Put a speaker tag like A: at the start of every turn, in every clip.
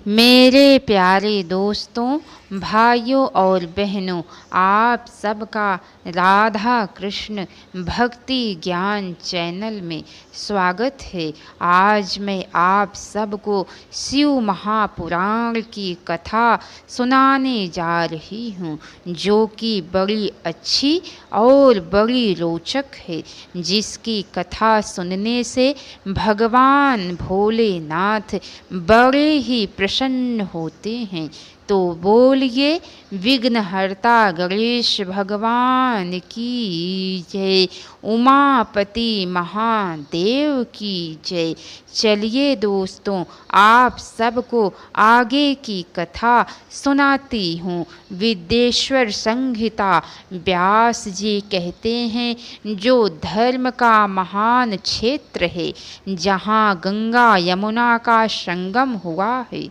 A: मेरे प्यारे दोस्तों, भाइयों और बहनों, आप सबका राधा कृष्ण भक्ति ज्ञान चैनल में स्वागत है। आज मैं आप सबको शिव महापुराण की कथा सुनाने जा रही हूँ, जो कि बड़ी अच्छी और बड़ी रोचक है, जिसकी कथा सुनने से भगवान भोलेनाथ बड़े ही प्रसन्न होते हैं। तो बोलिए विघ्नहर्ता गणेश भगवान की जय, उमापति महादेव की जय। चलिए दोस्तों, आप सबको आगे की कथा सुनाती हूँ। विद्येश्वर संहिता व्यास जी कहते हैं, जो धर्म का महान क्षेत्र है, जहाँ गंगा यमुना का संगम हुआ है,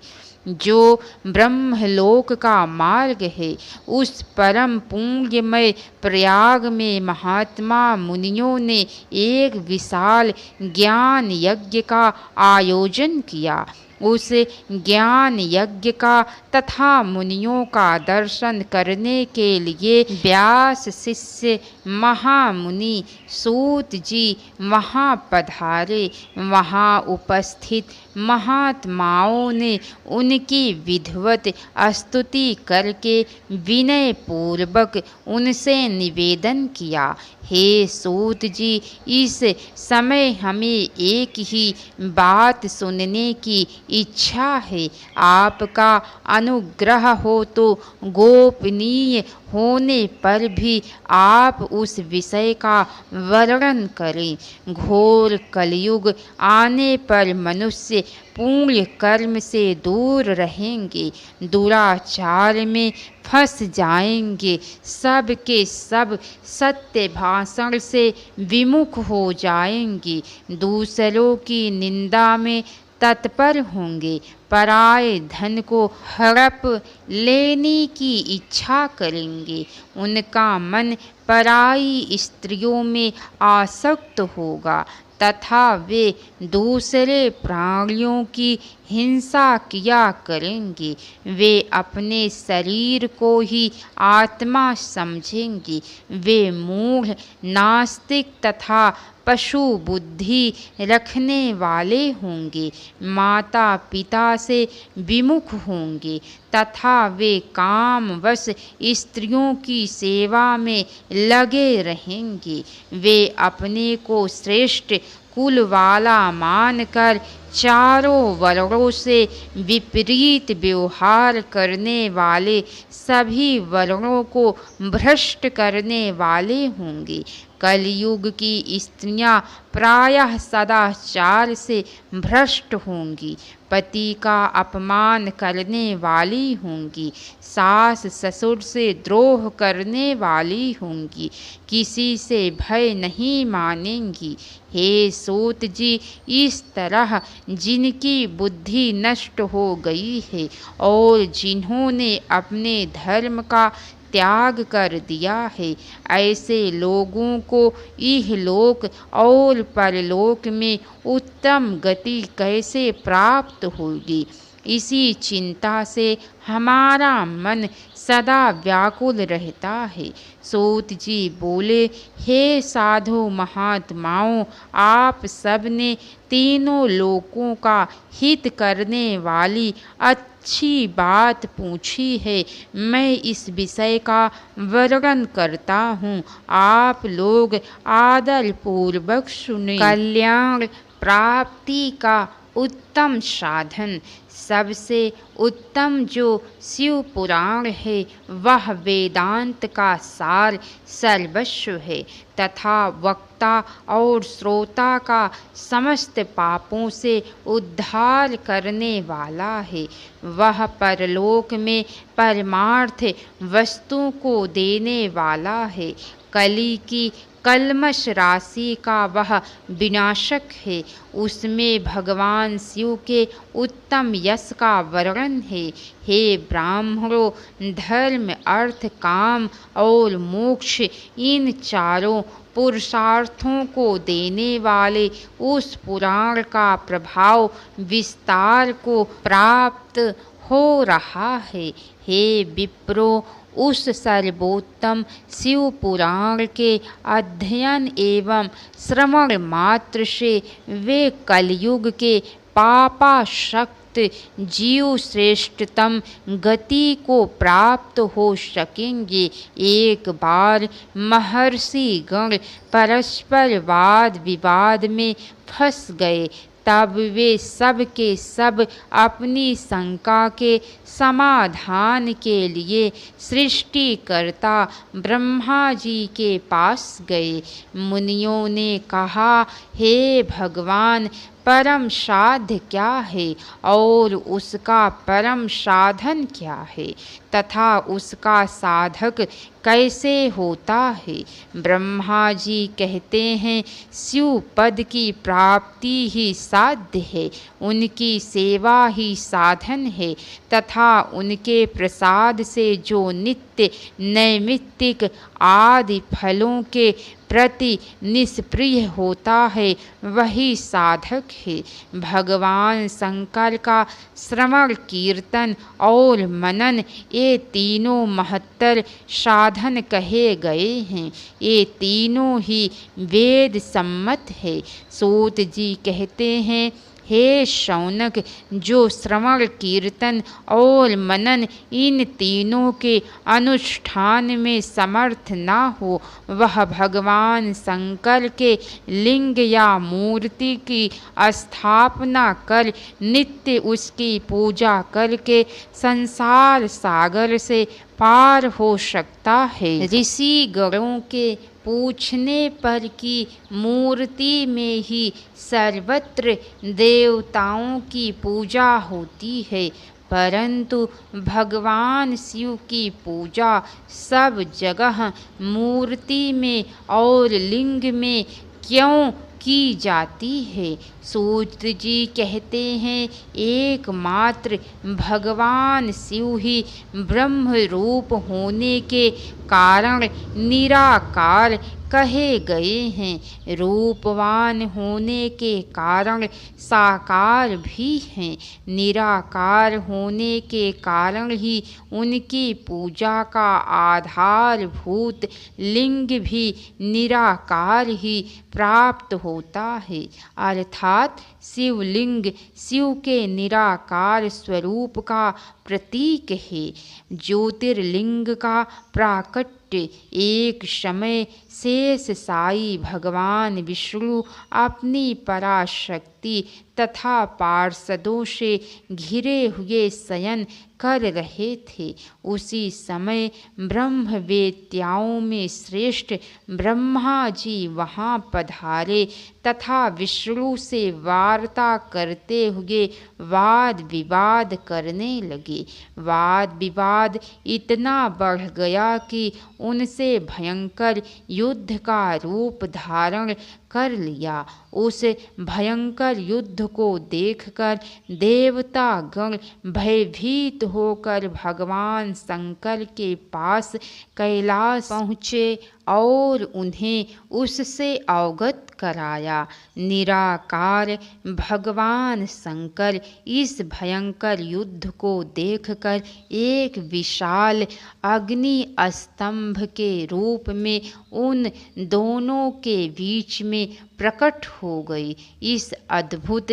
A: जो ब्रह्मलोक का मार्ग है, उस परम पुण्यमय प्रयाग में महात्मा मुनियों ने एक विशाल ज्ञान यज्ञ का आयोजन किया। उस ज्ञान यज्ञ का तथा मुनियों का दर्शन करने के लिए व्यास शिष्य महामुनि सूत जी वहाँ पधारे। वहाँ उपस्थित महात्माओं ने उनकी विधिवत स्तुति करके विनय पूर्वक उनसे निवेदन किया, हे सूत जी, इस समय हमें एक ही बात सुनने की इच्छा है। आपका अनुग्रह हो तो गोपनीय होने पर भी आप उस विषय का वर्णन करें। घोर कलयुग आने पर मनुष्य पुण्य कर्म से दूर रहेंगे, दुराचार में फंस जाएंगे, सब के सब सत्य भाषण से विमुख हो जाएंगे, दूसरों की निंदा में तत्पर होंगे, पराये धन को हड़प लेने की इच्छा करेंगे, उनका मन पराई स्त्रियों में आसक्त होगा तथा वे दूसरे प्राणियों की हिंसा किया करेंगे। वे अपने शरीर को ही आत्मा समझेंगे। वे मूढ़, नास्तिक तथा पशु बुद्धि रखने वाले होंगे, माता पिता से विमुख होंगे तथा वे कामवश स्त्रियों की सेवा में लगे रहेंगे। वे अपने को श्रेष्ठ कुल वाला मानकर चारों वर्णों से विपरीत व्यवहार करने वाले सभी वर्णों को भ्रष्ट करने वाले होंगे। कलयुग की स्त्रियां प्रायः सदाचार से भ्रष्ट होंगी, पति का अपमान करने वाली होंगी, सास ससुर से द्रोह करने वाली होंगी, किसी से भय नहीं मानेंगी। हे सूत जी, इस तरह जिनकी बुद्धि नष्ट हो गई है और जिन्होंने अपने धर्म का त्याग कर दिया है, ऐसे लोगों को इहलोक और परलोक में उत्तम गति कैसे प्राप्त होगी, इसी चिंता से हमारा मन सदा व्याकुल रहता है। सूत जी बोले, हे साधु महात्माओं, आप सब ने तीनों लोकों का हित करने वाली अच्छी बात पूछी है। मैं इस विषय का वर्णन करता हूँ, आप लोग आदर पूर्वक सुने। कल्याण प्राप्ति का उत्तम साधन, सबसे उत्तम जो शिव पुराण है, वह वेदांत का सार सर्वस्व है तथा वक्ता और श्रोता का समस्त पापों से उद्धार करने वाला है। वह परलोक में परमार्थ वस्तु को देने वाला है। कली की कल्मष राशि का वह विनाशक है। उसमें भगवान शिव के उत्तम यश का वर्णन है। हे ब्राह्मणों, धर्म अर्थ काम और मोक्ष, इन चारों पुरुषार्थों को देने वाले उस पुराण का प्रभाव विस्तार को प्राप्त हो रहा है। हे विप्रो, उस सर्वोत्तम शिव पुराण के अध्ययन एवं श्रवण मात्र से वे कलयुग के पापासक्त जीव श्रेष्ठतम गति को प्राप्त हो सकेंगे। एक बार महर्षि गण परस्पर वाद विवाद में फंस गए, तब वे सब के सब अपनी शंका के समाधान के लिए सृष्टिकर्ता ब्रह्मा जी के पास गए। मुनियों ने कहा, हे भगवान, परम साध्य क्या है और उसका परम साधन क्या है तथा उसका साधक कैसे होता है? ब्रह्मा जी कहते हैं, शिव पद की प्राप्ति ही साध्य है, उनकी सेवा ही साधन है तथा उनके प्रसाद से जो नित्य नैमित्तिक आदि फलों के प्रति निष्प्रिय होता है वही साधक है। भगवान शंकर का श्रवण कीर्तन और मनन ये तीनों महत्तर साधन कहे गए हैं। ये तीनों ही वेद सम्मत है। सूत जी कहते हैं, हे शौनक, जो श्रवण कीर्तन और मनन इन तीनों के अनुष्ठान में समर्थ ना हो, वह भगवान शंकर के लिंग या मूर्ति की स्थापना कर नित्य उसकी पूजा करके संसार सागर से पार हो सकता है। ऋषि गणों के पूछने पर कि मूर्ति में ही सर्वत्र देवताओं की पूजा होती है, परंतु भगवान शिव की पूजा सब जगह मूर्ति में और लिंग में क्यों की जाती है? सूत जी कहते हैं, एकमात्र भगवान शिव ही ब्रह्म रूप होने के कारण निराकार कहे गए हैं। रूपवान होने के कारण साकार भी हैं। निराकार होने के कारण ही उनकी पूजा का आधारभूत लिंग भी निराकार ही प्राप्त होता है। अर्थात शिवलिंग शिव के निराकार स्वरूप का प्रतीक है। ज्योतिर्लिंग का प्राकट्य एक समय शेष साई भगवान विष्णु अपनी पराशक्ति तथा पार्षदों से घिरे हुए शयन कर रहे थे। उसी समय ब्रह्मवेत्ताओं में श्रेष्ठ ब्रह्मा जी वहाँ पधारे तथा विष्णु से वार्ता करते हुए वाद विवाद करने लगे। वाद विवाद इतना बढ़ गया कि उनसे भयंकर युद्ध का रूप धारण कर लिया। उस भयंकर युद्ध को देखकर देवता गण भयभीत होकर भगवान शंकर के पास कैलाश पहुँचे और उन्हें उससे अवगत कराया। निराकार भगवान शंकर इस भयंकर युद्ध को देखकर एक विशाल अग्नि स्तंभ के रूप में उन दोनों के बीच में प्रकट हो गई। इस अद्भुत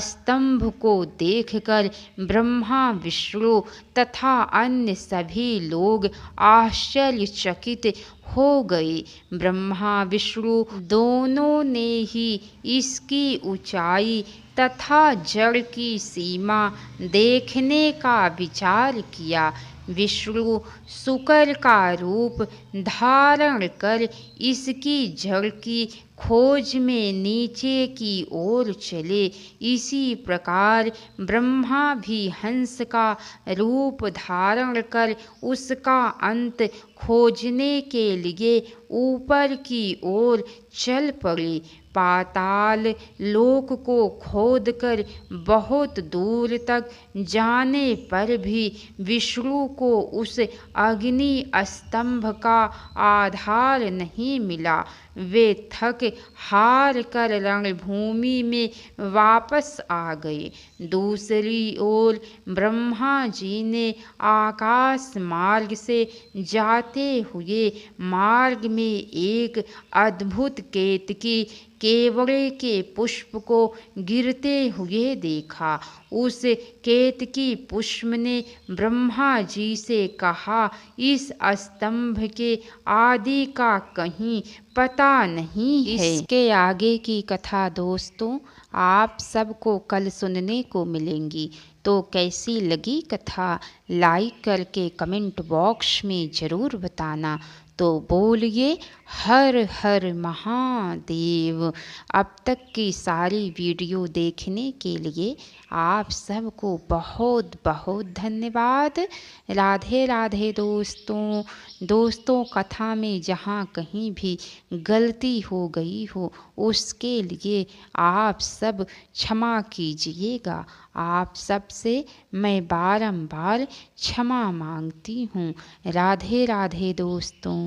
A: स्तंभ को देखकर ब्रह्मा विष्णु तथा अन्य सभी लोग आश्चर्यचकित हो गए। ब्रह्मा विष्णु दोनों ने ही इसकी ऊंचाई तथा जड़ की सीमा देखने का विचार किया। विष्णु शुकर का रूप धारण कर इसकी जड़ की खोज में नीचे की ओर चले। इसी प्रकार ब्रह्मा भी हंस का रूप धारण कर उसका अंत खोजने के लिए ऊपर की ओर चल पड़े। पाताल लोक को खोदकर बहुत दूर तक जाने पर भी विष्णु को उस अग्नि स्तंभ का आधार नहीं मिला। वे थक हार कर रणभूमि में वापस आ गए। दूसरी ओर ब्रह्मा जी ने आकाश मार्ग से जाते हुए मार्ग में एक अद्भुत केतकी केवड़े के पुष्प को गिरते हुए देखा। उस केतकी पुष्प ने ब्रह्मा जी से कहा, इस स्तंभ के आदि का कहीं पता नहीं है। इसके आगे की कथा दोस्तों आप सबको कल सुनने को मिलेंगी। तो कैसी लगी कथा लाइक करके कमेंट बॉक्स में ज़रूर बताना। तो बोलिए हर हर महादेव। अब तक की सारी वीडियो देखने के लिए आप सबको बहुत बहुत धन्यवाद। राधे राधे दोस्तों। दोस्तों कथा में जहाँ कहीं भी गलती हो गई हो उसके लिए आप सब क्षमा कीजिएगा। आप सबसे मैं बारंबार क्षमा मांगती हूँ। राधे राधे दोस्तों।